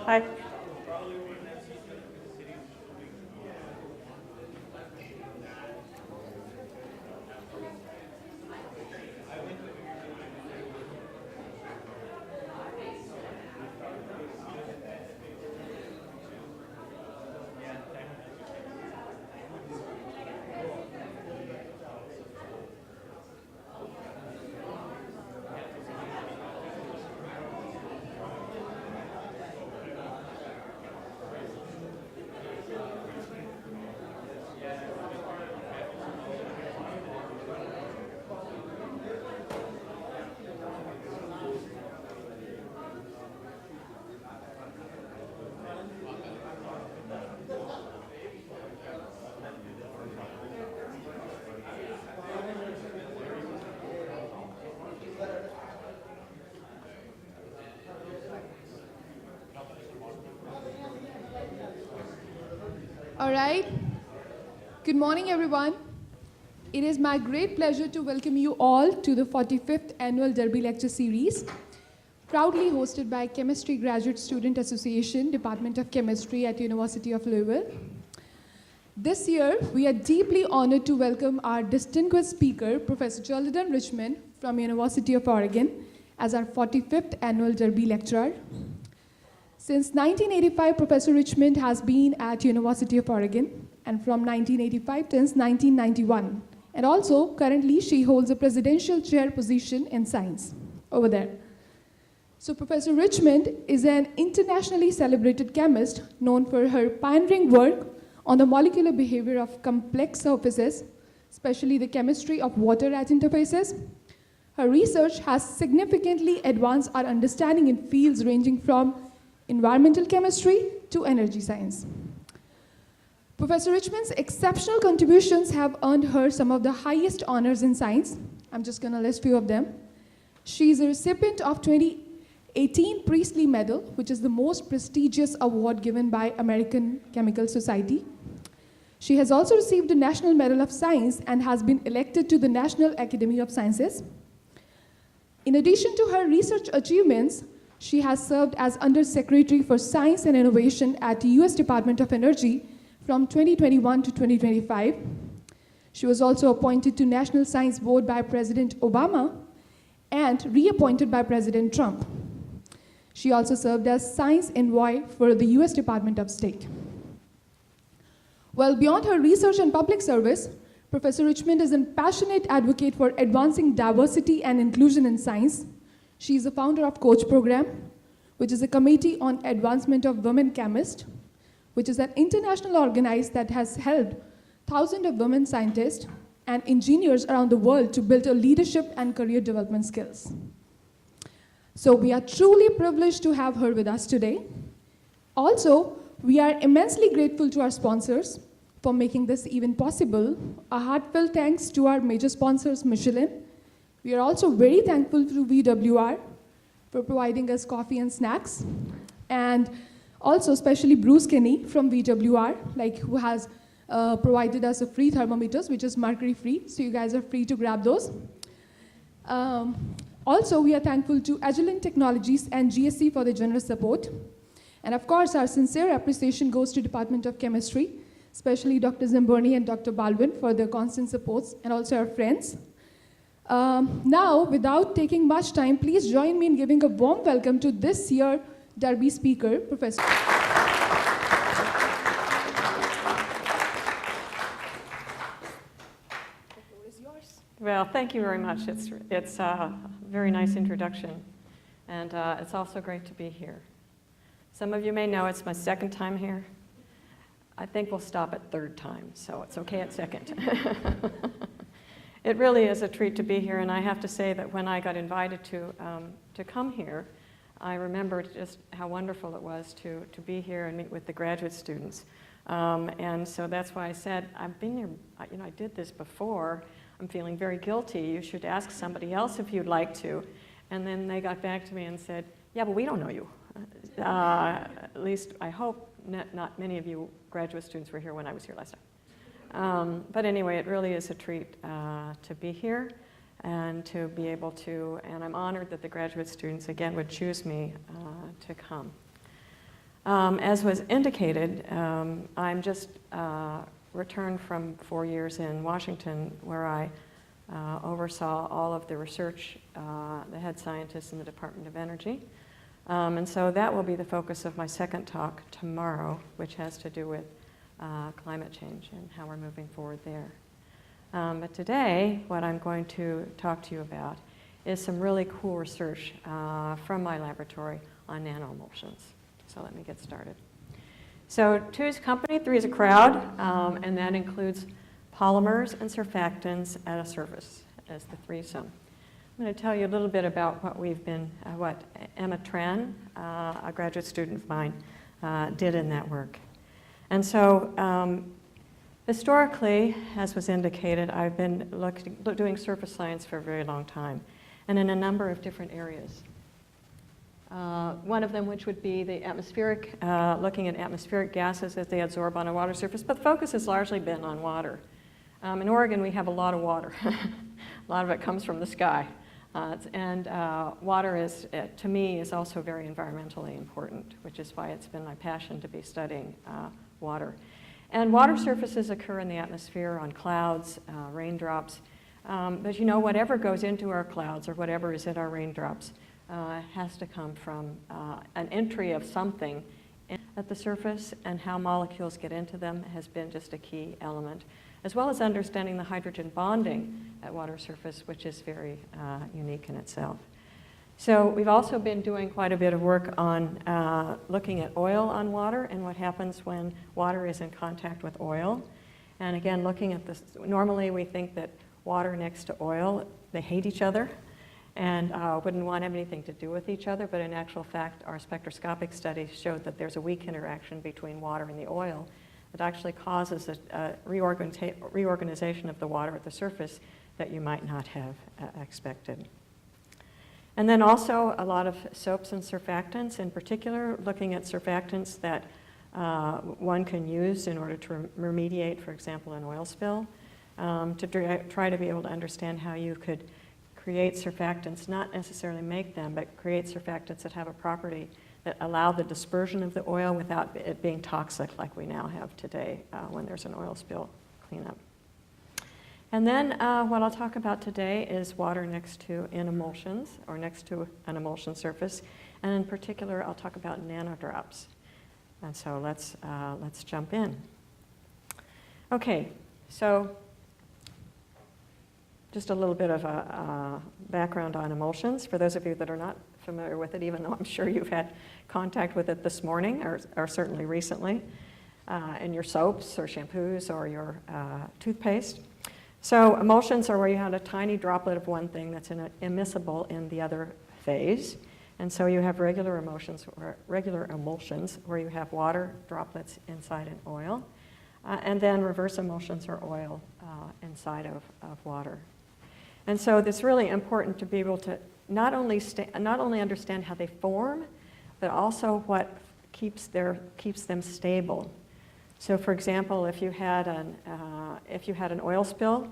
Hi. All right. Good morning, everyone. It is my great pleasure to welcome you all to the 45th Annual Derby Lecture Series, proudly hosted by Chemistry Graduate Student Association, Department of Chemistry at University of Louisville. This year, we are deeply honored to welcome our distinguished speaker, Professor Sheldon Richman from University of Oregon, as our 45th Annual Derby Lecturer. Since 1985, Professor Richmond has been at University of Oregon, and from 1985 since 1991. And also, currently, she holds a presidential chair position in science over there. So Professor Richmond is an internationally celebrated chemist known for her pioneering work on the molecular behavior of complex surfaces, especially the chemistry of water at interfaces. Her research has significantly advanced our understanding in fields ranging from environmental chemistry to energy science. Professor Richmond's exceptional contributions have earned her some of the highest honors in science. I'm just going to list a few of them. She is a recipient of 2018 Priestley Medal, which is the most prestigious award given by American Chemical Society. She has also received the National Medal of Science and has been elected to the National Academy of Sciences. In addition to her research achievements, she has served as Undersecretary for Science and Innovation at the US Department of Energy from 2021 to 2025. She was also appointed to National Science Board by President Obama and reappointed by President Trump. She also served as Science Envoy for the US Department of State. Well, beyond her research and public service, Professor Richmond is a passionate advocate for advancing diversity and inclusion in science. She is the founder of COACH program, which is a committee on advancement of women chemists, which is an international organization that has helped thousands of women scientists and engineers around the world to build a leadership and career development skills. So we are truly privileged to have her with us today. Also, we are immensely grateful to our sponsors for making this event possible. A heartfelt thanks to our major sponsors, Michelin. We are also very thankful to VWR for providing us coffee and snacks. And also especially Bruce Kinney from VWR, who has provided us a free thermometers, which is mercury free, so you guys are free to grab those. Also, we are thankful to Agilent Technologies and GSC for their generous support. And of course, our sincere appreciation goes to Department of Chemistry, especially Dr. Zimberni and Dr. Baldwin for their constant supports, and also our friends. Now, without taking much time, please join me in giving a warm welcome to this year's Derby speaker, Professor. The floor is yours. Well, thank you very much. It's a very nice introduction, and it's also great to be here. Some of you may know it's my second time here. I think we'll stop at third time, so it's okay at second. It really is a treat to be here, and I have to say that when I got invited to come here, I remembered just how wonderful it was to be here and meet with the graduate students. And so that's why I said, I've been here, I did this before. I'm feeling very guilty. You should ask somebody else if you'd like to. And then they got back to me and said, yeah, but we don't know you. At least I hope not many of you graduate students were here when I was here last time. But anyway, it really is a treat to be here and to be able to, and I'm honored that the graduate students again would choose me to come. As was indicated, I'm just returned from 4 years in Washington, where I oversaw all of the research, the head scientists in the Department of Energy. And so that will be the focus of my second talk tomorrow, which has to do with climate change and how we're moving forward there. But today, what I'm going to talk to you about is some really cool research from my laboratory on nanoemulsions. So let me get started. So 2 is company, 3 is a crowd, and that includes polymers and surfactants at a surface as the threesome. I'm going to tell you a little bit about what Emma Tran, a graduate student of mine, did in that work. And so historically, as was indicated, I've been doing surface science for a very long time, and in a number of different areas. One of them, which would be the atmospheric, looking at atmospheric gases as they absorb on a water surface, but the focus has largely been on water. In Oregon, we have a lot of water. A lot of it comes from the sky. Water is, to me, is also very environmentally important, which is why it's been my passion to be studying water. And water surfaces occur in the atmosphere on clouds, raindrops. But you know, whatever goes into our clouds or whatever is in our raindrops has to come from an entry of something at the surface, and how molecules get into them has been just a key element, as well as understanding the hydrogen bonding at water surface, which is very unique in itself. So we've also been doing quite a bit of work on looking at oil on water and what happens when water is in contact with oil. And again, looking at this, normally we think that water next to oil, they hate each other and wouldn't want to have anything to do with each other, but in actual fact, our spectroscopic studies showed that there's a weak interaction between water and the oil that actually causes a reorganization of the water at the surface that you might not have expected. And then also a lot of soaps and surfactants, in particular, looking at surfactants that one can use in order to remediate, for example, an oil spill, to try to be able to understand how you could create surfactants, not necessarily make them, but create surfactants that have a property that allow the dispersion of the oil without it being toxic like we now have today when there's an oil spill cleanup. And then what I'll talk about today is water next to in emulsions, or next to an emulsion surface. And in particular, I'll talk about nanodrops. And so let's jump in. Okay, so just a little bit of a background on emulsions. For those of you that are not familiar with it, even though I'm sure you've had contact with it this morning or certainly recently in your soaps or shampoos or your toothpaste. So emulsions are where you have a tiny droplet of one thing that's immiscible in the other phase. And so you have regular emulsions where you have water droplets inside an oil. And then reverse emulsions are oil inside of water. And so it's really important to be able to not only understand how they form, but also what keeps them stable. So, for example, if you had an oil spill,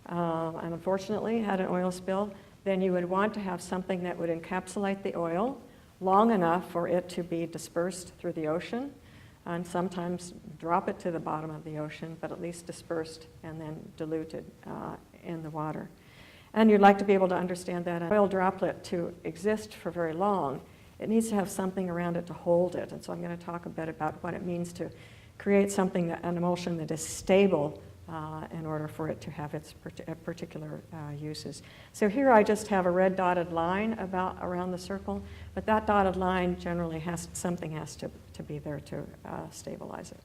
and unfortunately had an oil spill, then you would want to have something that would encapsulate the oil long enough for it to be dispersed through the ocean, and sometimes drop it to the bottom of the ocean, but at least dispersed and then diluted in the water. And you'd like to be able to understand that an oil droplet to exist for very long, it needs to have something around it to hold it. And so I'm going to talk a bit about what it means to create an emulsion that is stable in order for it to have its particular uses. So here I just have a red dotted line around the circle, but that dotted line generally something has to be there to stabilize it.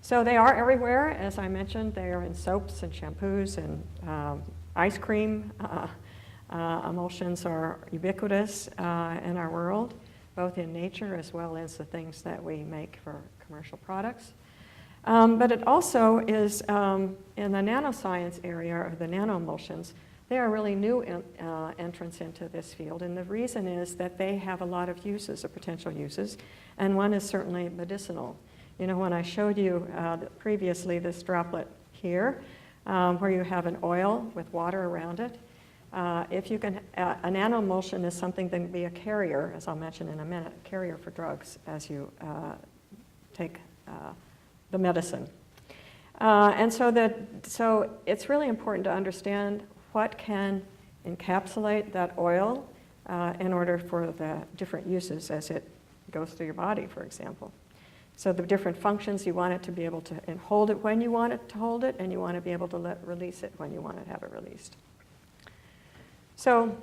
So they are everywhere, as I mentioned. They are in soaps and shampoos and ice cream. Emulsions are ubiquitous in our world, both in nature as well as the things that we make for commercial products. But it also is in the nanoscience area, or the nanoemulsions, they are really new entrants into this field. And the reason is that they have a lot of uses, or potential uses, and one is certainly medicinal. You know, when I showed you previously this droplet here, where you have an oil with water around it, if you can, a nanoemulsion is something that can be a carrier, as I'll mention in a minute, a carrier for drugs as you take the medicine. And so it's really important to understand what can encapsulate that oil in order for the different uses as it goes through your body, for example. So the different functions, you want it to be able to hold it when you want it to hold it, and you want to be able to release it when you want to have it released. So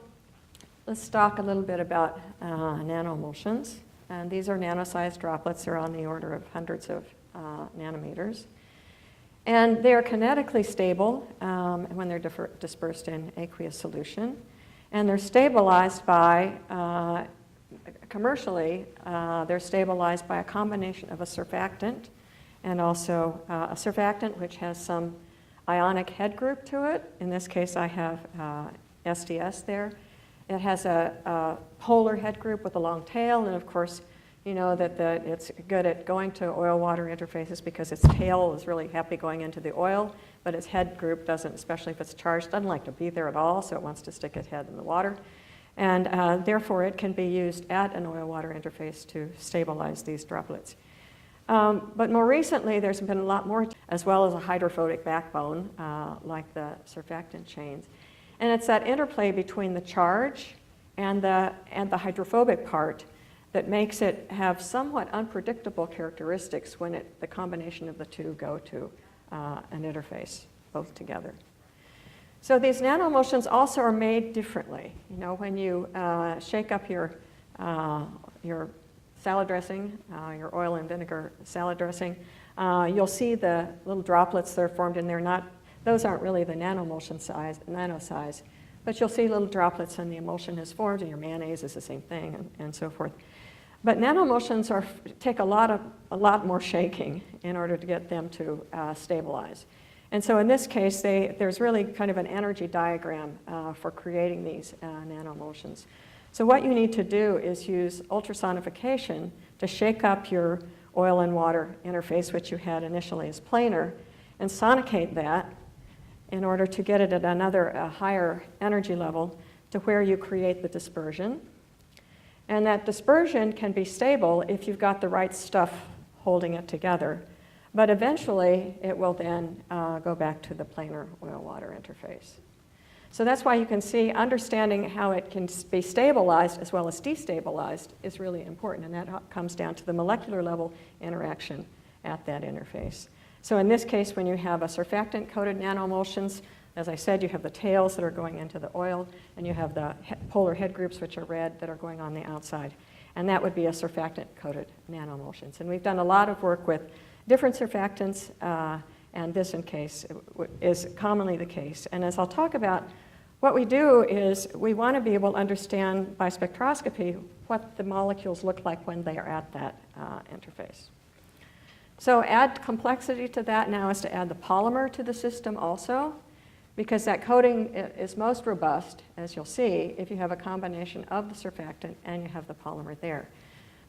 let's talk a little bit about nanoemulsions. And these are nano-sized droplets. They're on the order of hundreds of nanometers. And they are kinetically stable when they're dispersed in aqueous solution. And they're stabilized by, commercially, they're stabilized by a combination of a surfactant and also a surfactant which has some ionic head group to it. In this case, I have SDS there. It has a polar head group with a long tail, and of course, you know that it's good at going to oil-water interfaces because its tail is really happy going into the oil, but its head group doesn't, especially if it's charged, doesn't like to be there at all, so it wants to stick its head in the water. And therefore, it can be used at an oil-water interface to stabilize these droplets. But more recently, there's been a lot more, as well as a hydrophobic backbone, like the surfactant chains. And it's that interplay between the charge and the hydrophobic part that makes it have somewhat unpredictable characteristics when the combination of the two go to an interface, both together. So these nanoemulsions also are made differently. You know, when you shake up your salad dressing, your oil and vinegar salad dressing, you'll see the little droplets that are formed in there. Those aren't really the nano size, but you'll see little droplets and the emulsion is formed, and your mayonnaise is the same thing, and so forth. But nanoemulsions take a lot more shaking in order to get them to stabilize. And so in this case, there's really kind of an energy diagram for creating these nanoemulsions. So what you need to do is use ultrasonification to shake up your oil and water interface, which you had initially as planar, and sonicate that in order to get it at another higher energy level to where you create the dispersion. And that dispersion can be stable if you've got the right stuff holding it together. But eventually, it will then go back to the planar oil-water interface. So that's why you can see understanding how it can be stabilized as well as destabilized is really important. And that comes down to the molecular level interaction at that interface. So in this case, when you have a surfactant-coated nanoemulsions, as I said, you have the tails that are going into the oil, and you have the polar head groups, which are red, that are going on the outside. And that would be a surfactant-coated nanoemulsions. And we've done a lot of work with different surfactants, and this is commonly the case. And as I'll talk about, what we do is we want to be able to understand by spectroscopy what the molecules look like when they are at that interface. So add complexity to that now is to add the polymer to the system also, because that coating is most robust, as you'll see, if you have a combination of the surfactant and you have the polymer there.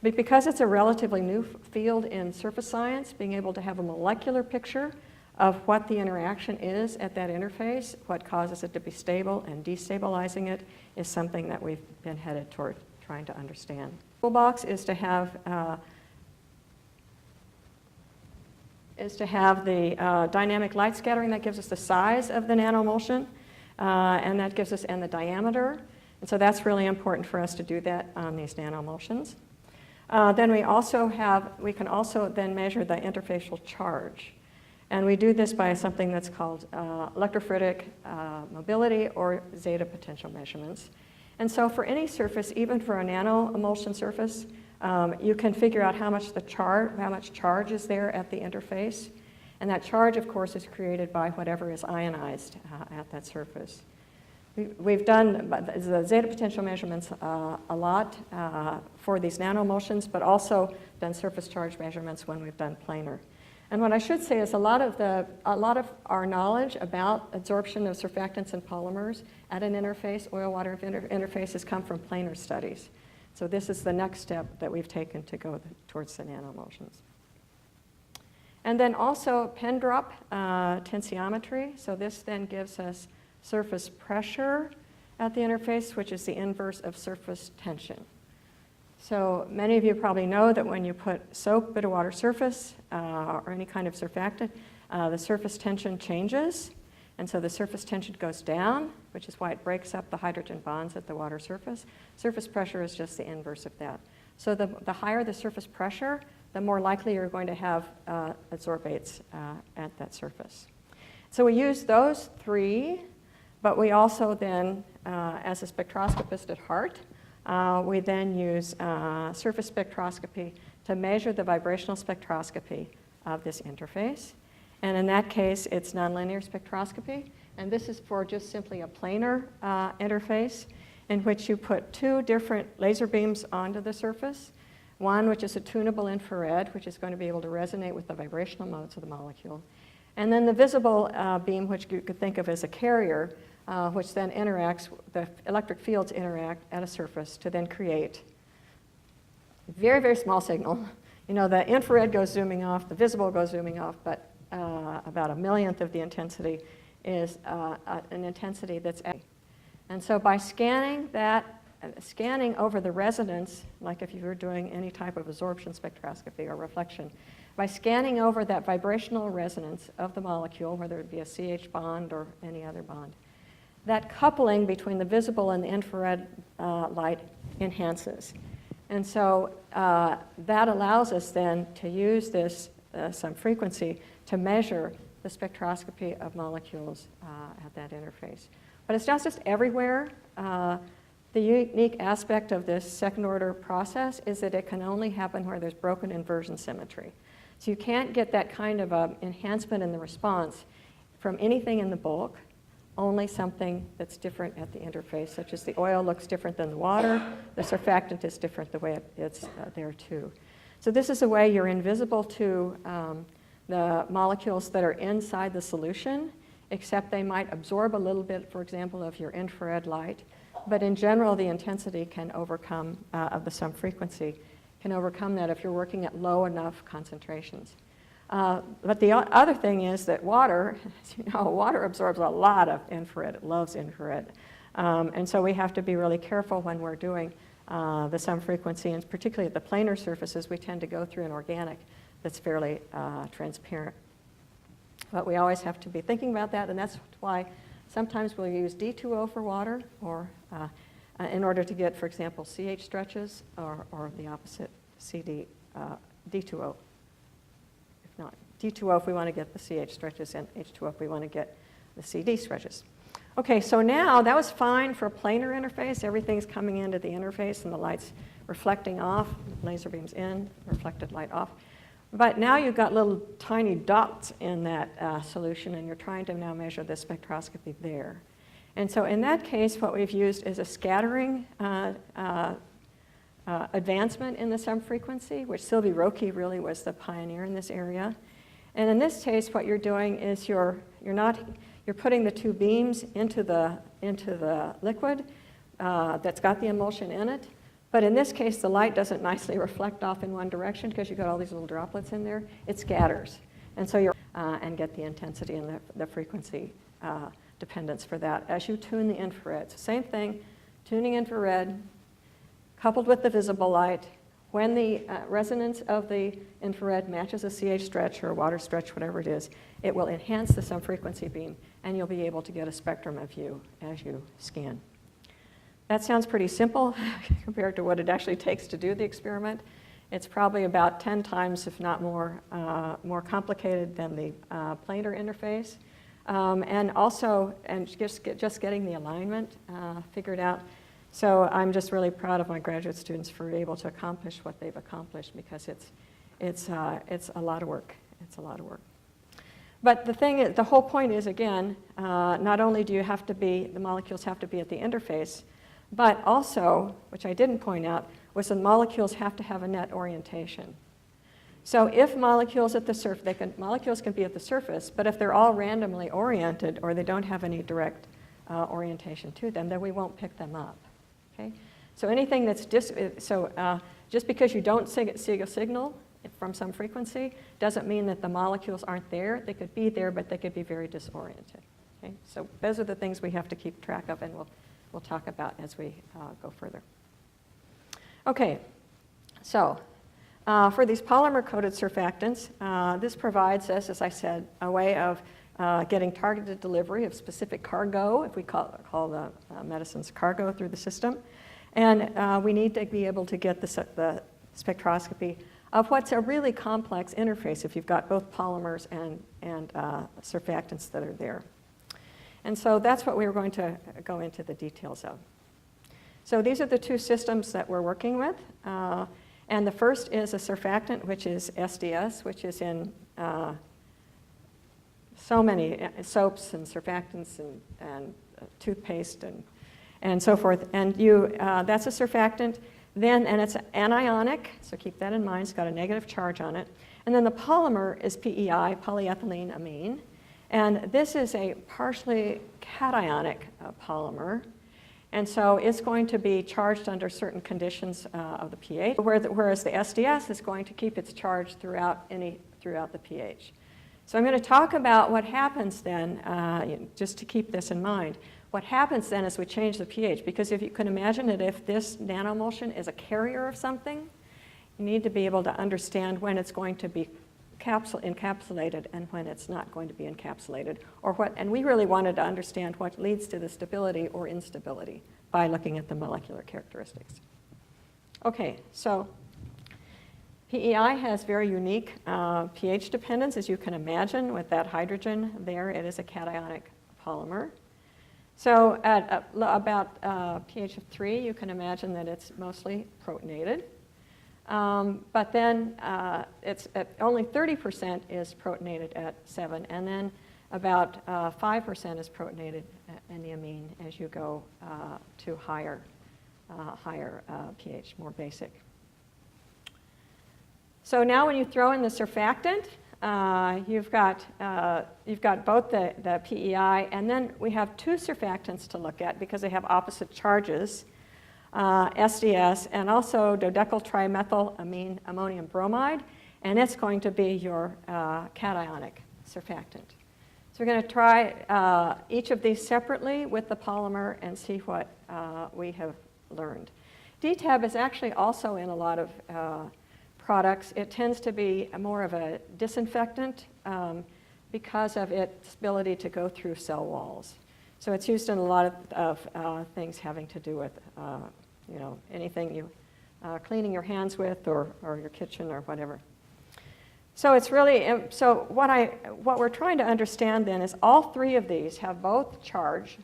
But because it's a relatively new field in surface science, being able to have a molecular picture of what the interaction is at that interface, what causes it to be stable and destabilizing it, is something that we've been headed toward trying to understand. Toolbox is to have the dynamic light scattering that gives us the size of the nanoemulsion, and that gives us the diameter. And so that's really important for us to do that on these nanoemulsions. Then we can also then measure the interfacial charge. And we do this by something that's called electrophoretic mobility or zeta potential measurements. And so for any surface, even for a nanoemulsion surface, you can figure out how much charge is there at the interface. And that charge, of course, is created by whatever is ionized at that surface. We've done the zeta potential measurements a lot for these nanoemulsions, but also done surface charge measurements when we've done planar. And what I should say is a lot of our knowledge about absorption of surfactants and polymers at an interface, oil-water interfaces, come from planar studies. So this is the next step that we've taken to go towards the nanoemulsions. And then also pen drop tensiometry. So this then gives us surface pressure at the interface, which is the inverse of surface tension. So many of you probably know that when you put soap at a water surface or any kind of surfactant, the surface tension changes. And so the surface tension goes down, which is why it breaks up the hydrogen bonds at the water surface. Surface pressure is just the inverse of that. So the higher the surface pressure, the more likely you're going to have adsorbates at that surface. So we use those three, but we also then, as a spectroscopist at heart, we then use surface spectroscopy to measure the vibrational spectroscopy of this interface. And in that case, it's nonlinear spectroscopy. And this is for just simply a planar interface in which you put two different laser beams onto the surface. One, which is a tunable infrared, which is going to be able to resonate with the vibrational modes of the molecule. And then the visible beam, which you could think of as a carrier, which then interacts, the electric fields interact at a surface to then create a very, very small signal. You know, the infrared goes zooming off, the visible goes zooming off, but about a millionth of the intensity is an intensity that's and so by scanning that, scanning over the resonance, like if you were doing any type of absorption spectroscopy or reflection, by scanning over that vibrational resonance of the molecule, whether it be a CH bond or any other bond, that coupling between the visible and the infrared light enhances. And so that allows us then to use this some frequency to measure the spectroscopy of molecules at that interface. But it's not just everywhere. The unique aspect of this second order process is that it can only happen where there's broken inversion symmetry. So you can't get that kind of enhancement in the response from anything in the bulk, only something that's different at the interface, such as the oil looks different than the water, the surfactant is different the way it's there too. So this is a way you're invisible to the molecules that are inside the solution, except they might absorb a little bit, for example, of your infrared light. But in general, the intensity can overcome, of the some frequency, can overcome that if you're working at low enough concentrations. But the other thing is that water, as you know, water absorbs a lot of infrared. It loves infrared. And so we have to be really careful when we're doing the some frequency, and particularly at the planar surfaces, we tend to go through an organic that's fairly transparent. But we always have to be thinking about that, and that's why sometimes we'll use D2O for water, or in order to get, for example, CH stretches, or the opposite, D2O. If not, D2O if we want to get the CH stretches, and H2O if we want to get the CD stretches. Okay, so now that was fine for a planar interface. Everything's coming into the interface, and the light's reflecting off, laser beams in, reflected light off. But now you've got little tiny dots in that solution, and you're trying to now measure the spectroscopy there. And so in that case, what we've used is a scattering advancement in the some frequency, which Sylvie Roque really was the pioneer in this area. And in this case, what you're doing is you're putting the two beams into the liquid that's got the emulsion in it. But in this case, the light doesn't nicely reflect off in one direction because you've got all these little droplets in there. It scatters. And so you're and get the intensity and the frequency dependence for that as you tune the infrared. So same thing, tuning infrared coupled with the visible light. When the resonance of the infrared matches a CH stretch or a water stretch, whatever it is, it will enhance the some frequency beam, and you'll be able to get a spectrum of you as you scan. That sounds pretty simple compared to what it actually takes to do the experiment. It's probably about 10 times, if not more, more complicated than the planar interface. And also, just getting the alignment figured out. So I'm just really proud of my graduate students for able to accomplish what they've accomplished, because it's a lot of work. It's a lot of work. But the whole point is, again, not only do you have to be, the molecules have to be at the interface, but also, which I didn't point out, was the molecules have to have a net orientation. So if molecules at the surface, molecules can be at the surface, but if they're all randomly oriented or they don't have any direct orientation to them, then we won't pick them up. Okay? So anything that's just because you don't see a signal from some frequency doesn't mean that the molecules aren't there. They could be there, but they could be very disoriented. Okay? So those are the things we have to keep track of, and we'll we'll talk about as we go further. Okay, so for these polymer-coated surfactants, this provides us, as I said, a way of getting targeted delivery of specific cargo, if we call the medicines cargo through the system. And we need to be able to get the spectroscopy of what's a really complex interface if you've got both polymers and surfactants that are there. And so that's what we were going to go into the details of. So these are the two systems that we're working with. And the first is a surfactant, which is SDS, which is in so many soaps and surfactants and toothpaste and so forth. And that's a surfactant. And it's anionic, so keep that in mind. It's got a negative charge on it. And then the polymer is PEI, polyethylene amine. And this is a partially cationic polymer. And so it's going to be charged under certain conditions of the pH, whereas the SDS is going to keep its charge throughout the pH. So I'm going to talk about what happens then, just to keep this in mind. What happens then is we change the pH, because if you can imagine it, if this nanomulsion is a carrier of something, you need to be able to understand when it's going to be encapsulated and when it's not going to be encapsulated, and we really wanted to understand what leads to the stability or instability by looking at the molecular characteristics. Okay, so PEI has very unique pH dependence, as you can imagine, with that hydrogen there. It is a cationic polymer. So at about pH of 3, you can imagine that it's mostly protonated. But then it's at only 30% is protonated at 7, and then about 5% is protonated in the amine as you go to higher pH, more basic. So now when you throw in the surfactant, you've got both the PEI, and then we have two surfactants to look at because they have opposite charges. SDS, and also dodecyl trimethylamine ammonium bromide, and it's going to be your cationic surfactant. So we're going to try each of these separately with the polymer and see what we have learned. DTAB is actually also in a lot of products. It tends to be more of a disinfectant because of its ability to go through cell walls. So it's used in a lot of things having to do with, anything you cleaning your hands with or your kitchen or whatever. So it's really, so what we're trying to understand then is all three of these have both charge,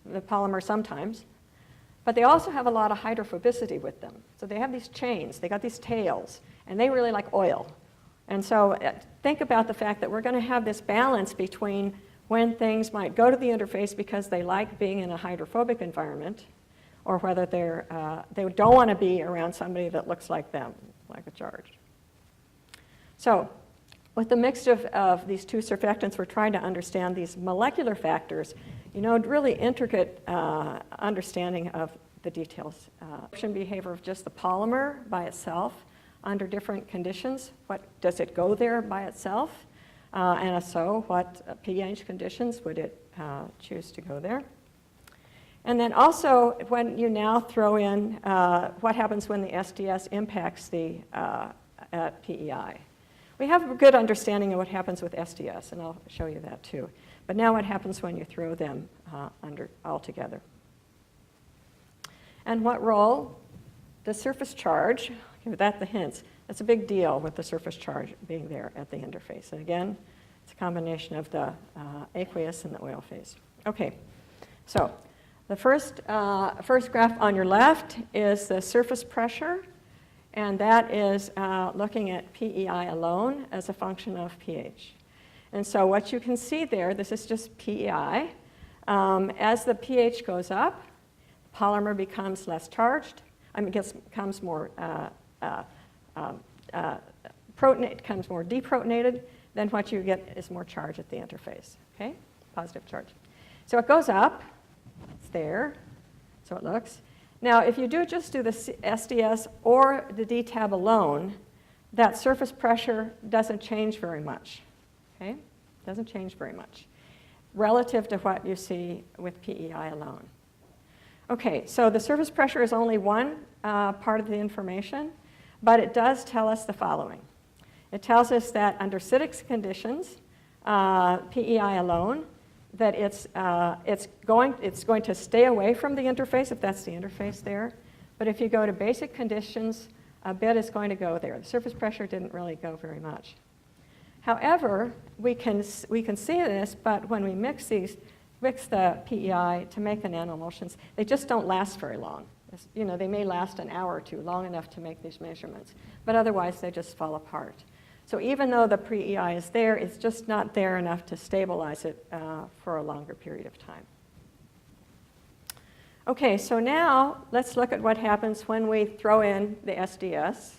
the polymer sometimes, but they also have a lot of hydrophobicity with them. So they have these chains, they got these tails, and they really like oil. And so think about the fact that we're going to have this balance between when things might go to the interface because they like being in a hydrophobic environment, or whether they don't want to be around somebody that looks like them, like a charge. So with the mix of these two surfactants, we're trying to understand these molecular factors, really intricate understanding of the details. Behavior of just the polymer by itself under different conditions. What does it go there by itself? And if so, what pH conditions would it choose to go there? And then also, when you now throw in what happens when the SDS impacts the PEI. We have a good understanding of what happens with SDS, and I'll show you that too. But now what happens when you throw them all together? And what role does surface charge, give that the hints, that's a big deal with the surface charge being there at the interface. And again, it's a combination of the aqueous and the oil phase. Okay, so the first graph on your left is the surface pressure, and that is looking at PEI alone as a function of pH. And so what you can see there, this is just PEI. As the pH goes up, the polymer becomes less charged. Becomes more becomes more deprotonated. Then what you get is more charge at the interface. Okay, positive charge. So it goes up. It's there. So it looks. Now, if you just do the SDS or the DTAB alone, that surface pressure doesn't change very much. Okay, doesn't change very much relative to what you see with PEI alone. Okay, so the surface pressure is only one part of the information, but it does tell us the following. It tells us that under acidic conditions, PEI alone, that it's going to stay away from the interface, if that's the interface there. But if you go to basic conditions, a bit is going to go there. The surface pressure didn't really go very much. However, we can see this, but when we mix the PEI to make the nanoemulsions, they just don't last very long. You know, they may last an hour or two, long enough to make these measurements, but otherwise they just fall apart. So even though the PEI is there, it's just not there enough to stabilize it for a longer period of time. Okay, so now let's look at what happens when we throw in the SDS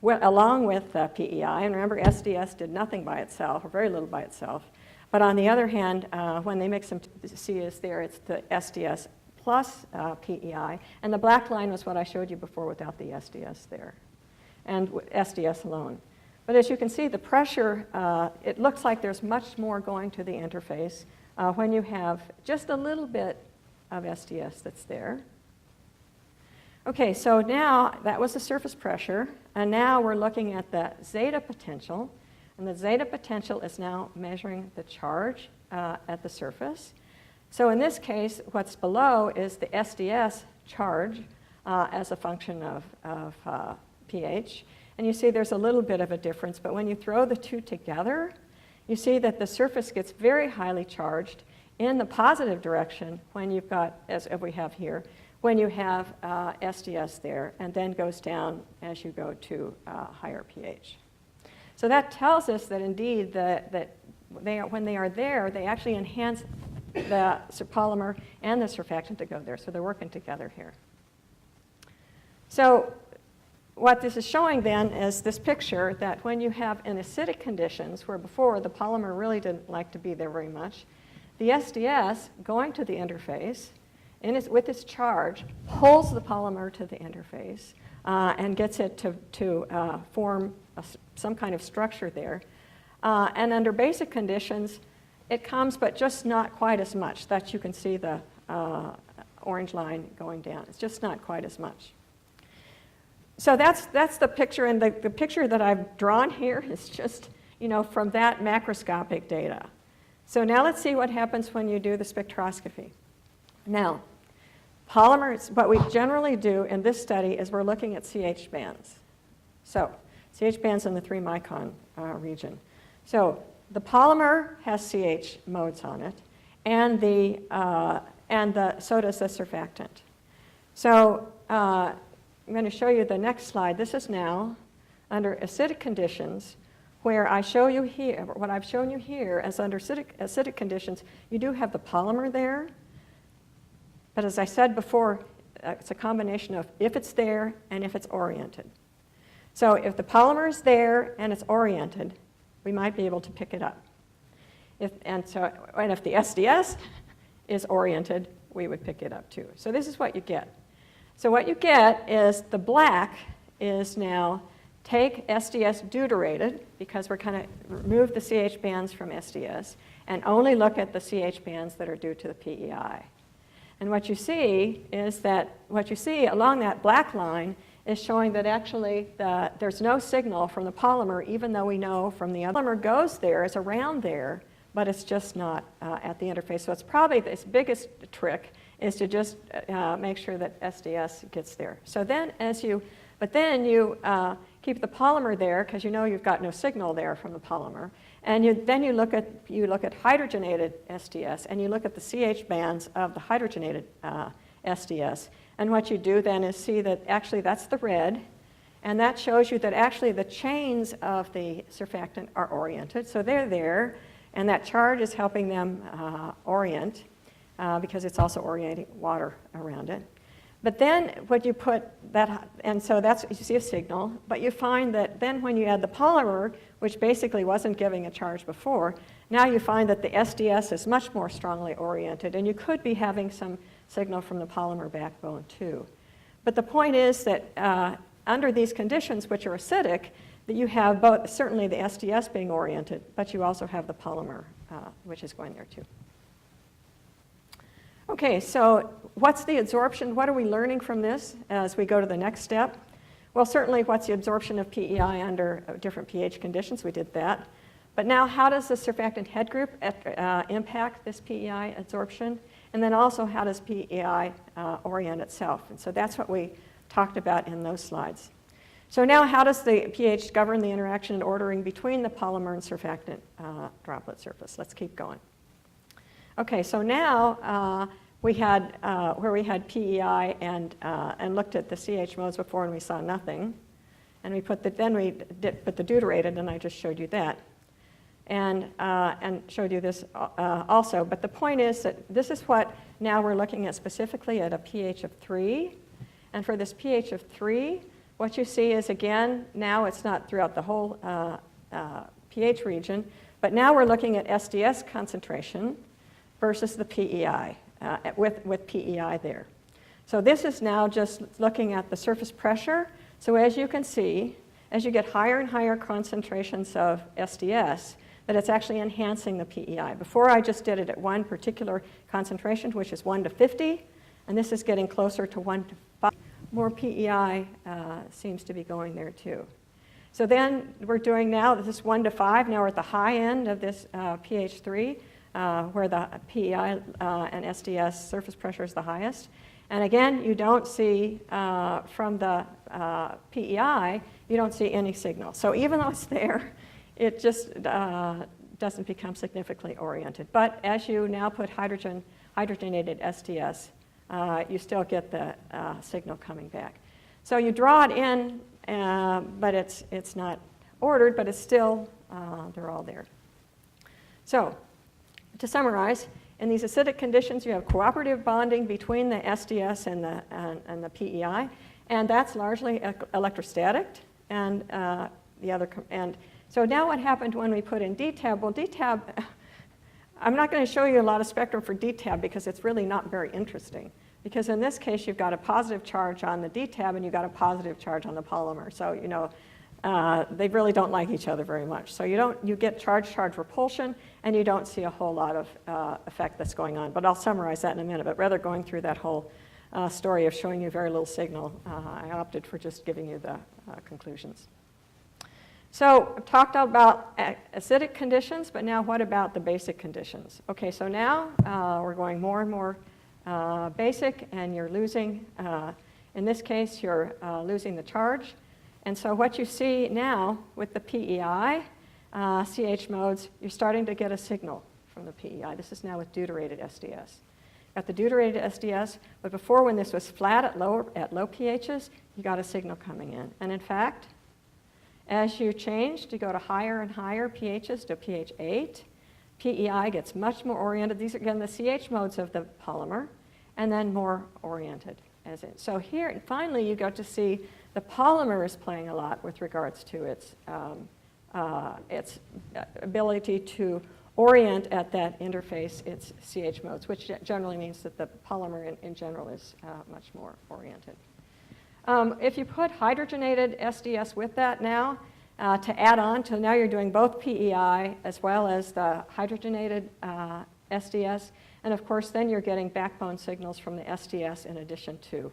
along with PEI. And remember, SDS did nothing by itself, or very little by itself. But on the other hand, when they mix them, see is there, it's the SDS plus PEI. And the black line was what I showed you before without the SDS there, and SDS alone. But as you can see, the pressure, it looks like there's much more going to the interface when you have just a little bit of SDS that's there. Okay, so now that was the surface pressure, and now we're looking at the zeta potential. And the zeta potential is now measuring the charge at the surface. So in this case, what's below is the SDS charge as a function of pH. And you see there's a little bit of a difference, but when you throw the two together, you see that the surface gets very highly charged in the positive direction when you've got, as we have here, when you have SDS there, and then goes down as you go to higher pH. So that tells us that indeed when they are there, they actually enhance the polymer and the surfactant to go there. So they're working together here. So what this is showing then is this picture that when you have in acidic conditions, where before the polymer really didn't like to be there very much, the SDS going to the interface with its charge pulls the polymer to the interface and gets it to form some kind of structure there. And under basic conditions, it comes, but just not quite as much. That you can see the orange line going down. It's just not quite as much. So that's the picture, and the picture that I've drawn here is just, you know, from that macroscopic data. So now let's see what happens when you do the spectroscopy. Now, polymers, what we generally do in this study is we're looking at CH bands. So CH bands in the 3 micron region. So the polymer has CH modes on it, and so does the surfactant. So I'm going to show you the next slide. This is now under acidic conditions, where I show you here, what I've shown you here as under acidic conditions, you do have the polymer there. But as I said before, it's a combination of if it's there and if it's oriented. So if the polymer is there and it's oriented, we might be able to pick it up. And if the SDS is oriented, we would pick it up too. So this is what you get. So what you get is the black is now take SDS deuterated, because we're kind of remove the CH bands from SDS, and only look at the CH bands that are due to the PEI. And what you see is that what you see along that black line is showing that actually there's no signal from the polymer, even though we know from the other polymer goes there, it's around there, but it's just not at the interface. So it's probably its biggest trick is to just make sure that SDS gets there. So then then you keep the polymer there because you know you've got no signal there from the polymer. And then you look at hydrogenated SDS, and you look at the CH bands of the hydrogenated SDS. And what you do then is see that actually that's the red, and that shows you that actually the chains of the surfactant are oriented. So they're there, and that charge is helping them orient because it's also orienting water around it. But then what you put that, and so that's, you see a signal, but you find that then when you add the polymer, which basically wasn't giving a charge before, now you find that the SDS is much more strongly oriented, and you could be having some signal from the polymer backbone too. But the point is that under these conditions, which are acidic, that you have both, certainly the SDS being oriented, but you also have the polymer, which is going there too. Okay, so what's the absorption? What are we learning from this as we go to the next step? Well, certainly what's the absorption of PEI under different pH conditions? We did that. But now how does the surfactant head group impact this PEI absorption? And then also how does PEI orient itself? And so that's what we talked about in those slides. So now how does the pH govern the interaction and ordering between the polymer and surfactant droplet surface? Let's keep going. Okay, so now we had where we had PEI and looked at the CH modes before and we saw nothing. And we put the deuterated, and I just showed you that. And showed you this also. But the point is that this is what now we're looking at specifically at a pH of 3. And for this pH of 3, what you see is, again, now it's not throughout the whole pH region, but now we're looking at SDS concentration versus the PEI, with PEI there. So this is now just looking at the surface pressure. So as you can see, as you get higher and higher concentrations of SDS, that it's actually enhancing the PEI. Before I just did it at one particular concentration, which is 1 to 50, and this is getting closer to 1 to 5. More PEI seems to be going there too. So then we're doing now, this is 1 to 5, now we're at the high end of this pH 3, where the PEI and SDS surface pressure is the highest. And again, you don't see from the PEI, you don't see any signal. So even though it's there, it just doesn't become significantly oriented. But as you now put hydrogenated SDS, you still get the signal coming back. So you draw it in, but it's not ordered, but it's still, they're all there. So to summarize, in these acidic conditions, you have cooperative bonding between the SDS and the PEI, and that's largely electrostatic. And so now what happened when we put in DTAB? Well, DTAB, I'm not going to show you a lot of spectrum for DTAB because it's really not very interesting. Because in this case, you've got a positive charge on the DTAB and you've got a positive charge on the polymer. So, you know, they really don't like each other very much. So you get charge-charge repulsion, and you don't see a whole lot of effect that's going on. But I'll summarize that in a minute. But rather going through that whole story of showing you very little signal, I opted for just giving you the conclusions. So I've talked about acidic conditions, but now what about the basic conditions? Okay, so now we're going more and more basic, and you're losing, in this case, you're losing the charge. And so what you see now with the PEI, CH modes, you're starting to get a signal from the PEI. This is now with deuterated SDS. Got the deuterated SDS, but before, when this was flat at low pHs, you got a signal coming in. And in fact, as you change to go to higher and higher pHs to pH 8, PEI gets much more oriented. These are, again, the CH modes of the polymer, and then more oriented. So here, finally, you got to see the polymer is playing a lot with regards to its ability to orient at that interface its CH modes, which generally means that the polymer in general is much more oriented. If you put hydrogenated SDS with that now, to add on to, now you're doing both PEI as well as the hydrogenated SDS, and of course then you're getting backbone signals from the SDS in addition to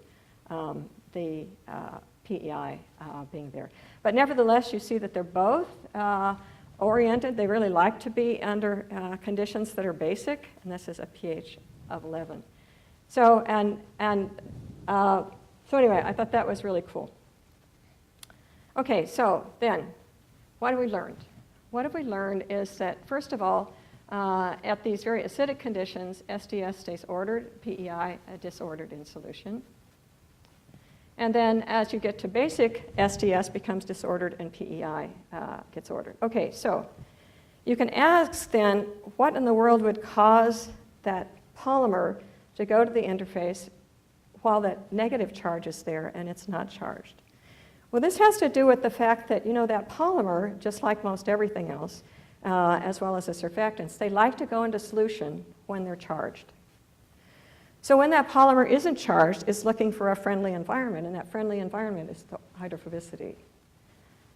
the PEI being there. But nevertheless, you see that they're both oriented. They really like to be under conditions that are basic, and this is a pH of 11. So, so anyway, I thought that was really cool. Okay, so then, what have we learned? What have we learned is that, first of all, at these very acidic conditions, SDS stays ordered, PEI disordered in solution. And then as you get to basic, SDS becomes disordered and PEI gets ordered. Okay, so you can ask then, what in the world would cause that polymer to go to the interface while that negative charge is there and it's not charged? Well, this has to do with the fact that, you know, that polymer, just like most everything else, as well as the surfactants, they like to go into solution when they're charged. So when that polymer isn't charged, it's looking for a friendly environment, and that friendly environment is the hydrophobicity.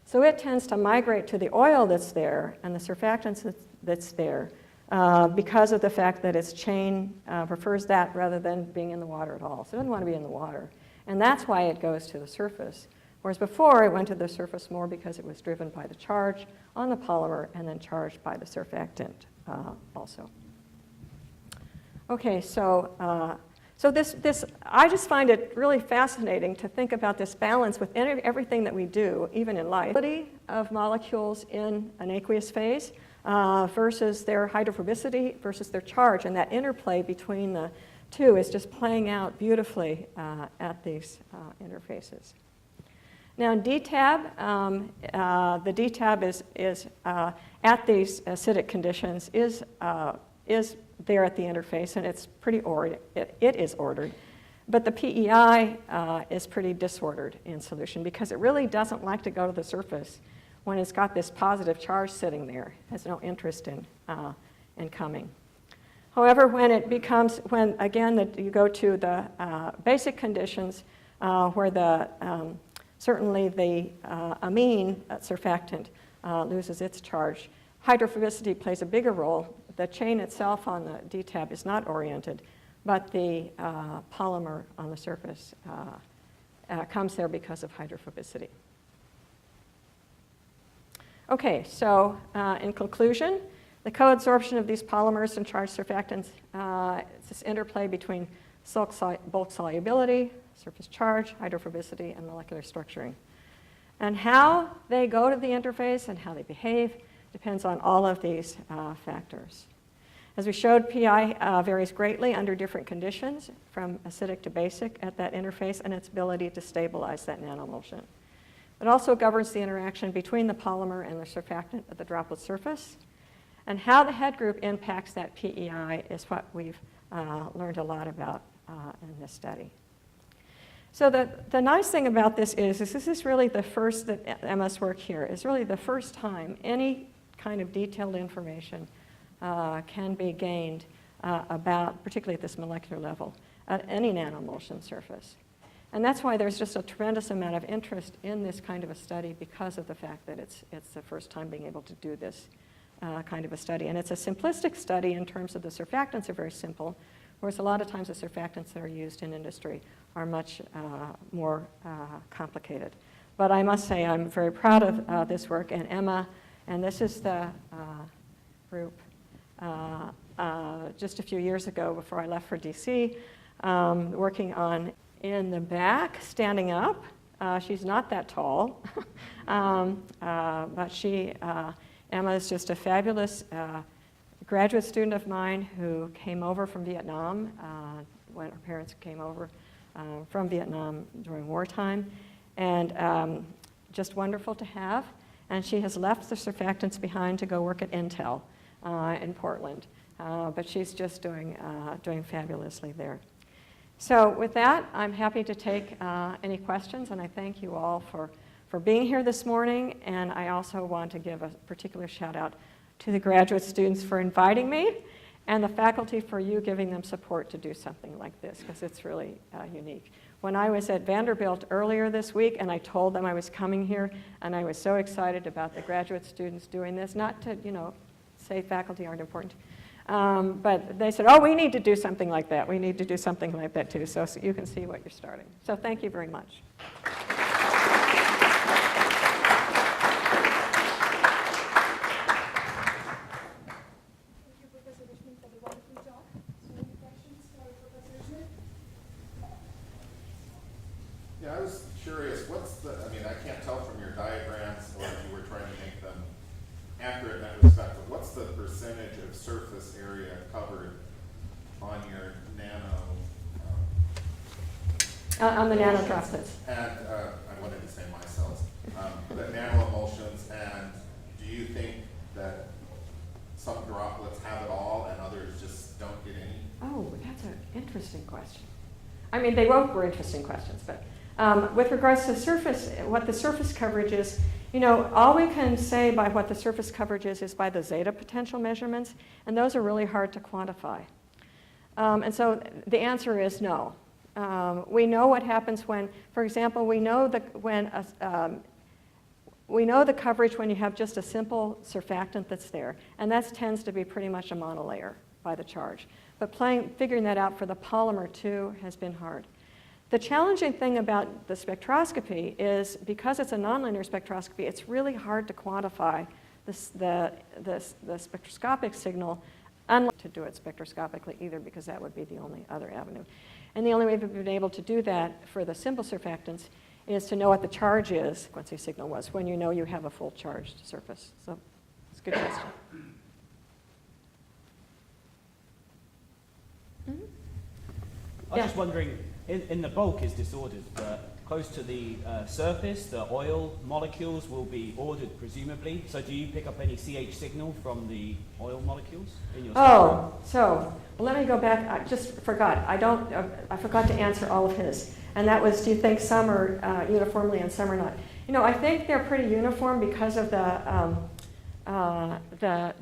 So it tends to migrate to the oil that's there and the surfactants that's there because of the fact that its chain prefers that rather than being in the water at all. So it doesn't want to be in the water. And that's why it goes to the surface. Whereas before, it went to the surface more because it was driven by the charge on the polymer and then charged by the surfactant also. Okay, so I just find it really fascinating to think about this balance with everything that we do, even in life. Of molecules in an aqueous phase versus their hydrophobicity versus their charge, and that interplay between the two is just playing out beautifully at these interfaces. Now in DTAB, the DTAB is at these acidic conditions is there at the interface, and it's pretty ordered. It is ordered, but the PEI is pretty disordered in solution because it really doesn't like to go to the surface when it's got this positive charge sitting there. It has no interest in coming. However, when again you go to the basic conditions where certainly the amine surfactant loses its charge, hydrophobicity plays a bigger role. The chain itself on the DTAB is not oriented, but the polymer on the surface comes there because of hydrophobicity. Okay, so in conclusion, the co-adsorption of these polymers and charged surfactants is this interplay between bulk solubility, surface charge, hydrophobicity, and molecular structuring. And how they go to the interface and how they behave depends on all of these factors. As we showed, PI varies greatly under different conditions, from acidic to basic at that interface, and its ability to stabilize that nanoemulsion. It also governs the interaction between the polymer and the surfactant at the droplet surface. And how the head group impacts that PEI is what we've learned a lot about in this study. So the nice thing about this is this is really the first, that Emma's work here is really the first time any kind of detailed information can be gained about, particularly at this molecular level, at any nanoemulsion surface. And that's why there's just a tremendous amount of interest in this kind of a study, because of the fact that it's the first time being able to do this kind of a study. And it's a simplistic study in terms of the surfactants are very simple, whereas a lot of times the surfactants that are used in industry are much more complicated. But I must say I'm very proud of this work, and Emma, and this is the group just a few years ago before I left for DC, working on in the back, standing up. She's not that tall, but Emma is just a fabulous graduate student of mine who came over from Vietnam when her parents came over from Vietnam during wartime, and just wonderful to have. And she has left the surfactants behind to go work at Intel in Portland, but she's just doing fabulously there. So with that, I'm happy to take any questions, and I thank you all for being here this morning. And I also want to give a particular shout out to the graduate students for inviting me, and the faculty for you giving them support to do something like this, because it's really unique. When I was at Vanderbilt earlier this week and I told them I was coming here, and I was so excited about the graduate students doing this, not to say faculty aren't important, but they said, oh, we need to do something like that. We need to do something like that too. So you can see what you're starting. So thank you very much. Yeah, I was curious, I can't tell from your diagrams, or if you were trying to make them accurate in that respect, but what's the percentage of surface area covered on your nano? On the nanodroplets. And I wanted to say micelles, the nanoemulsions, and do you think that some droplets have it all and others just don't get any? Oh, that's an interesting question. I mean, they both were interesting questions, but with regards to surface, what the surface coverage is, all we can say by what the surface coverage is by the zeta potential measurements, and those are really hard to quantify. And so the answer is no. We know what happens when, for example, we know that when we know the coverage when you have just a simple surfactant that's there, and that tends to be pretty much a monolayer by the charge. But figuring that out for the polymer too has been hard. The challenging thing about the spectroscopy is because it's a nonlinear spectroscopy, it's really hard to quantify the spectroscopic signal, unlike to do it spectroscopically either, because that would be the only other avenue. And the only way we've been able to do that for the simple surfactants is to know what the charge is, frequency signal was, when you know you have a full charged surface. So it's a good question. I was just wondering, in the bulk is disordered, but close to the surface, the oil molecules will be ordered presumably. So do you pick up any CH signal from the oil molecules in your Oh, so well, let me go back. I just forgot. I forgot to answer all of his. And that was, do you think some are uniformly and some are not? You know, I think they're pretty uniform because of the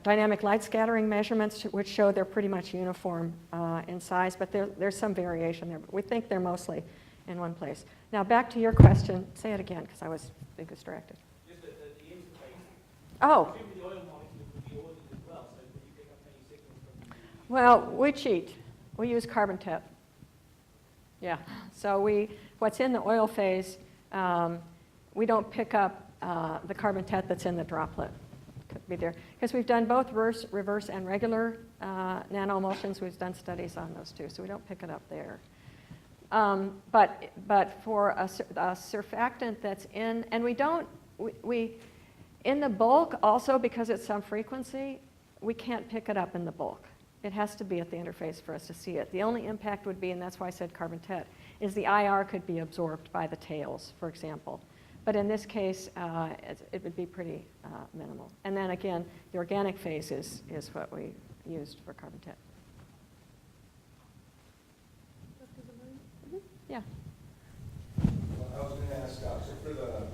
dynamic light scattering measurements, which show they're pretty much uniform in size, but there's some variation there. But we think they're mostly in one place. Now back to your question. Say it again, because I was being distracted. Just the interface. Oh. Presumably the oil molecules would be ordered as well, so would you pick up any signals from the... Well, we cheat. We use carbon tet. Yeah. So what's in the oil phase, we don't pick up the carbon tet that's in the droplet. Could be there. Because we've done both reverse and regular nanoemulsions. We've done studies on those too, so we don't pick it up there. But for a surfactant that's in, and we in the bulk also, because it's some frequency, we can't pick it up in the bulk. It has to be at the interface for us to see it. The only impact would be, and that's why I said carbon tet, is the IR could be absorbed by the tails, for example. But in this case, it would be pretty minimal. And then again, the organic phase is what we used for carbon tet. Yeah. Well, I was going to ask, so for the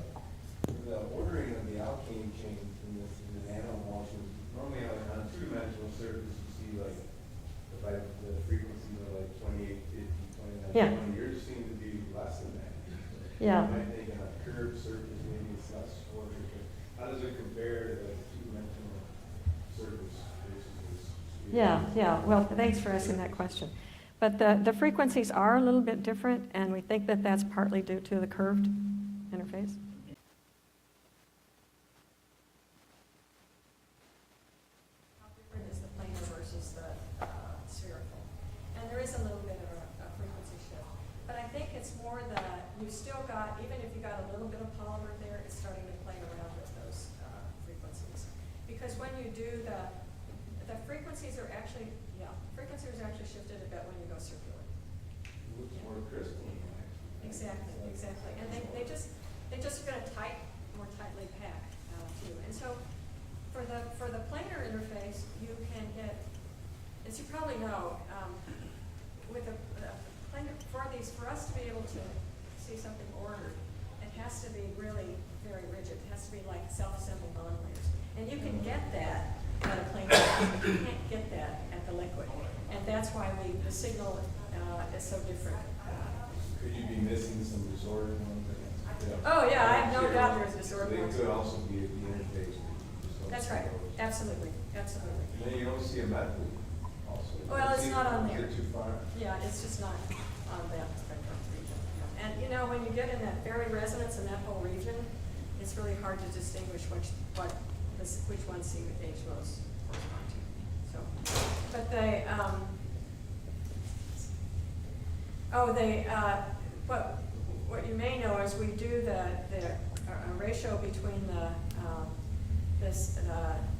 ordering of the alkane chain in the nanoemulsions, normally on a two-dimensional surface, you see like the frequencies are like 28, 50, 29, Yeah. 20. Yours seem to be less than that. Yeah. You might think on a curved surface, maybe it's less ordered, but how does it compare to the two-dimensional surface versus this? Yeah. Well, thanks for asking that question. But the frequencies are a little bit different, and we think that that's partly due to the curved interface. How different is the planar versus the spherical? And there is a little bit of a frequency shift. But I think it's more that you still got, even if you got a little bit of polymer there, it's starting to play around with those frequencies. Because when you do the frequencies are actually, frequencies are actually shifted a bit when you go circular. It looks more crystalline. Exactly. And they just are going to more tightly pack too. And so for the planar interface, you can get, as you probably know, with the planar, for us to be able to see something ordered, it has to be really very rigid. It has to be like self-assembled monolayers. And you can get that at a planar, but you can't get that at the liquid. And that's why the signal is so different. Could you be missing some disordered ones? Oh yeah, I have no doubt there's disordered They ones. could also be at the interface. That's right, absolutely. And then you don't see a metal also. Well, it's not on there. Is it too far? Yeah, it's just not on that spectrum region. And you know, when you get in that Berry resonance in that whole region, it's really hard to distinguish which one CH most correspond to. So, but what you may know is we do the ratio between this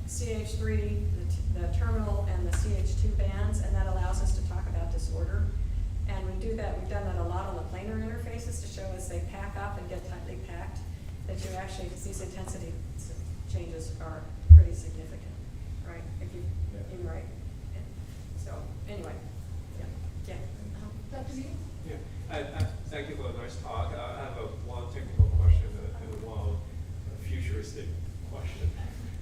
CH3, the terminal, and the CH2 bands, and that allows us to talk about disorder. And we do that. We've done that a lot on the planar interfaces to show as they pack up and get tightly packed that you actually these intensity changes are pretty significant, right? If you right. And so anyway, yeah. Dr. Lee? Yeah, thank you for a nice talk. I have one technical question and one futuristic question.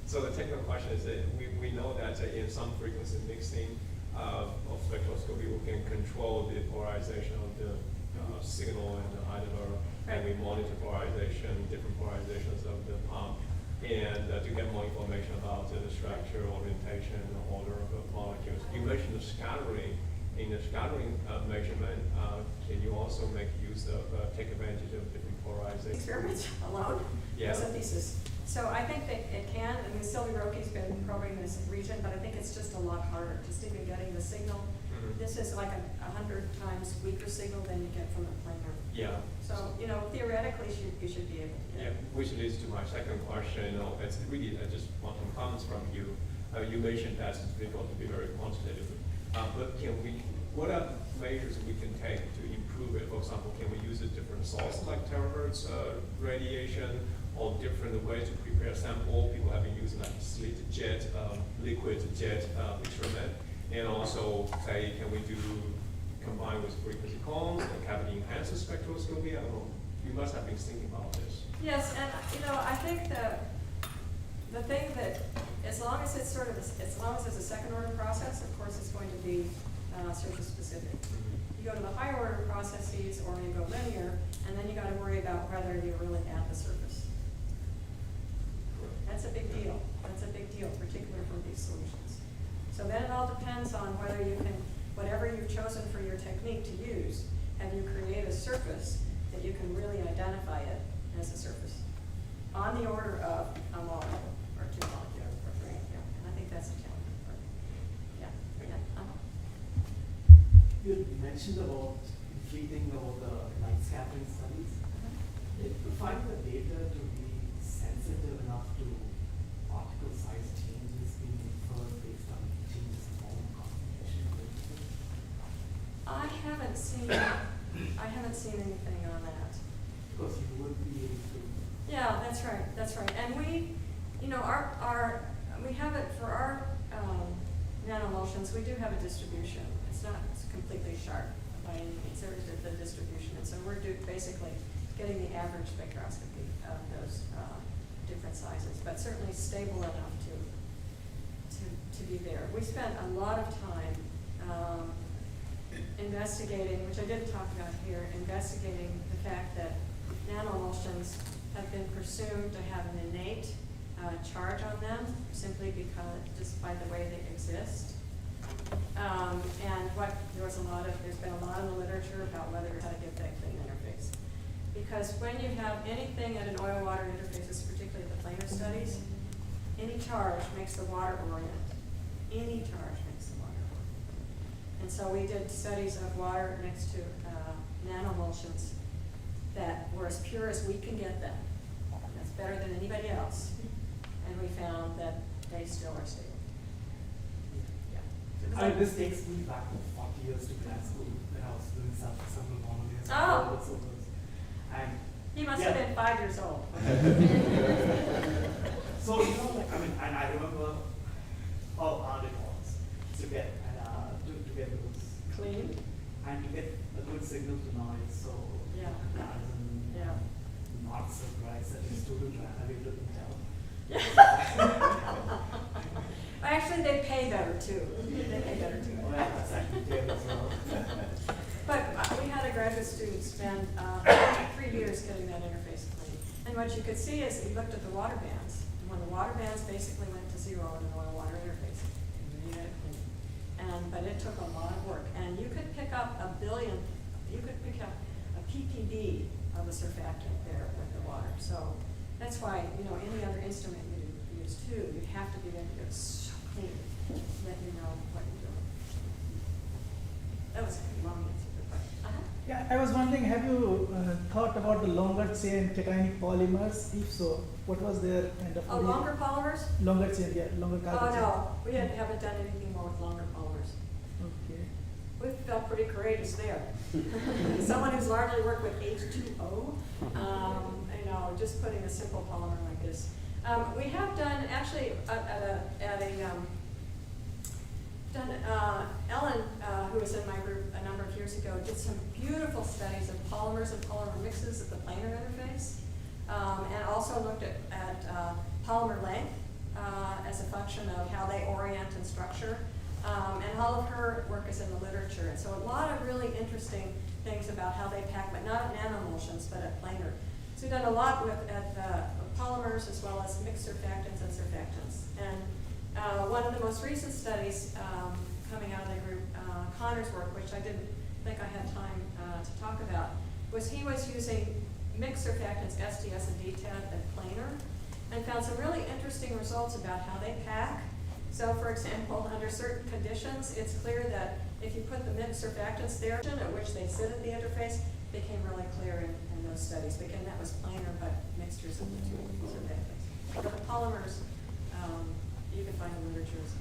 So the technical question is that we know that in some frequency mixing of spectroscopy, we can control the polarization of the signal and either and we monitor polarization, different polarizations of the pump, and to get more information about the structure, orientation, and order of the molecules. You mentioned the scattering. In the scattering measurement, can you also make use of, take advantage of different polarizations? Experiments alone? Yeah. As a thesis. So I think that it can. I mean, Sylvie Roke's been probing this region, but I think it's just a lot harder, just even getting the signal. Mhm. This is like 100 times weaker signal than you get from the planar. Yeah. So, theoretically, you should be able to get Yeah, it. which leads to my second question. It's really, I just want some comments from you. You mentioned that it's difficult to be very quantitative. But what are measures we can take to improve it? For example, can we use a different source like terahertz radiation, or different ways to prepare sample? People have been using like slit jet, liquid jet experiment. And also say, can we combine with frequency cones and cavity enhancer spectroscopy? I don't know. You must have been thinking about this. Yes, and I think the thing that, as long as it's a second order process, of course it's going to be surface specific. You go to the higher order processes, or you go linear, and then you got to worry about whether you're really at the surface. That's a big deal. That's a big deal, particularly for these solutions. So then it all depends on whether you can, whatever you've chosen for your technique to use, have you create a surface that you can really identify it as a surface on the order of a molecule or two molecules or three. Yeah. And I think that's a challenge. Yeah. Yeah. You mentioned about inflating about the light scattering studies. If you find the data to be sensitive enough to particle size changes being inferred based on changes in form concentration. I haven't seen anything on that. Because you would be able to. Yeah, that's right. That's right. And we, we have it for our nanomulsions. We do have a distribution. It's not completely sharp by any means. There is the distribution, and so we're basically getting the average spectroscopy of those different sizes, but certainly stable enough to be there. We spent a lot of time investigating, which I didn't talk about here, investigating the fact that nanomulsions have been presumed to have an innate charge on them, simply because, just by the way they exist. And there's been a lot in the literature about how to get that clean interface. Because when you have anything at an oil-water interface, particularly the planar studies, any charge makes the water orient. Any charge makes the water orient. And so we did studies of water next to nanomulsions that were as pure as we can get them. That's better than anybody else. And we found that they still are stable. Yeah. This takes me back to 40 years to grad school when I was doing several monolayers. Oh. And He must have been 5 years old. so, and I remember how hard it was to get those Clean. and to get a good signal to noise. So Yeah. I'm Yeah. not surprised that your students are having to tell. Actually, they pay better too. They pay better too. Well, that's actually there as well. But we had a graduate student spend 3 years getting that interface clean. And what you could see is he looked at the water bands. And when the water bands basically went to zero in an oil-water interface, he made it clean. But it took a lot of work. And you could pick up a ppb of a surfactant there with the water. So that's why, any other instrument you use too, you have to be able to get it so clean, let you know what you're doing. That was a long answer to the question. Yeah, I was wondering, have you thought about the longer chain cationic polymers? If so, what was their kind of Oh, longer polymers? longer chain, yeah, longer Oh, carbon chain? no, we haven't done anything more with longer polymers. Okay. We felt pretty courageous there. Someone who's largely worked with H2O, just putting a simple polymer like this. We have done, actually, Ellen, who was in my group a number of years ago, did some beautiful studies of polymers and polymer mixes at the planar interface, and also looked at polymer length as a function of how they orient and structure. And all of her work is in the literature. And so a lot of really interesting things about how they pack, but not at nanoemulsions, but at planar. So we've done a lot with polymers as well as mixed surfactants and surfactants. And one of the most recent studies coming out of the group, Connor's work, which I didn't think I had time to talk about, was he was using mixed surfactants, SDS and DTAD and planar, and found some really interesting results about how they pack. So for example, under certain conditions, it's clear that if you put the mixed surfactants there, at which they sit at the interface, became really clear in those studies. Again, that was planar, but mixtures of the two surfactants. But the polymers, you can find in literature as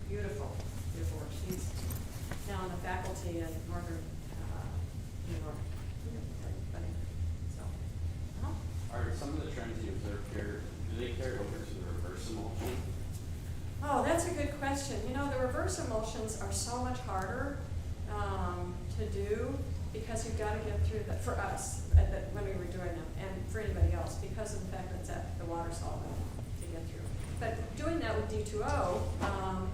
beautiful, beautiful work. She's now on the faculty in Northern New York. So, Are some of the trends you observe here, do they carry over to the reverse emulsion? oh, that's a good question. You know, the reverse emulsions are so much harder to do because you've got to get through that, for us, when we were doing them, and for anybody else, because of the fact that it's at the water solvent to get through. But doing that with D2O,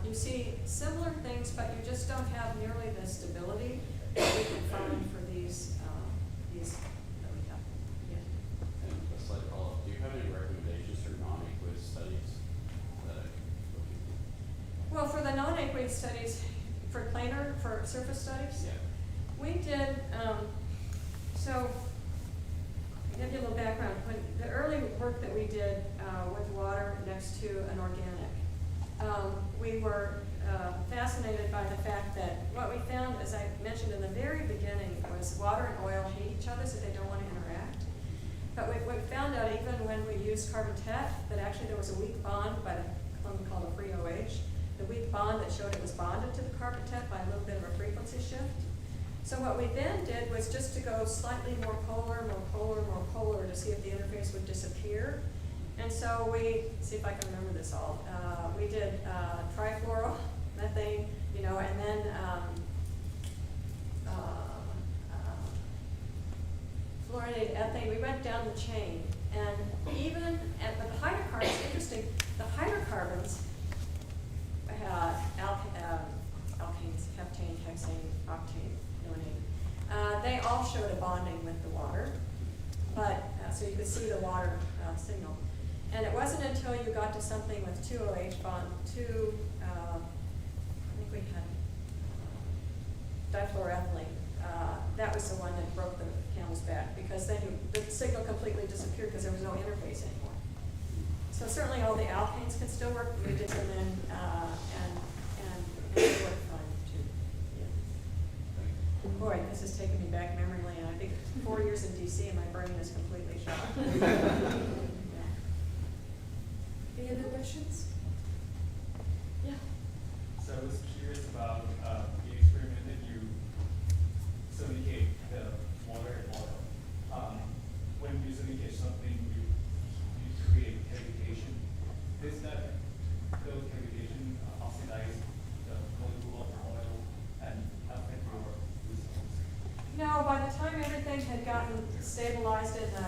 you see similar things, but you just don't have nearly the stability that we can find for these that we have. Yeah. And a slight follow-up, do you have any recommendations for non-aqueous studies that I could look into? Well, for the non-aqueous studies, for planar, for surface studies, Yeah. we did, so, to give you a little background, when the early work that we did with water next to an organic, we were fascinated by the fact that what we found, as I mentioned in the very beginning, was water and oil hate each other, so they don't want to interact. But we found out even when we used carbon tet, that actually there was a weak bond by something called a free OH, the weak bond that showed it was bonded to the carbon tet by a little bit of a frequency shift. So what we then did was just to go slightly more polar to see if the interface would disappear. And so we, see if I can remember this all, we did trifluoromethane, you know, and then fluorinated ethane. We went down the chain. And even, but the hydrocarbons, interesting, the hydrocarbons had alkanes, heptane, hexane, octane, nonane. They all showed a bonding with the water, but so you could see the water signal. And it wasn't until you got to something with two OH bond, I think we had difluoroethylene. That was the one that broke the camel's back, because then the signal completely disappeared because there was no interface anymore. So certainly all the alkanes can still work. We did them in, and it worked fine too. Yeah. Boy, this is taking me back memory lane. I think 4 years in DC and my brain is completely shot. Yeah. Any other questions? Yeah. So I was curious about the experiment that you silicate the water and oil. When you silicate something, you create cavitation. Does that cavitation oxidize the molecule of oil and affect your results? No, by the time everything had gotten stabilized in the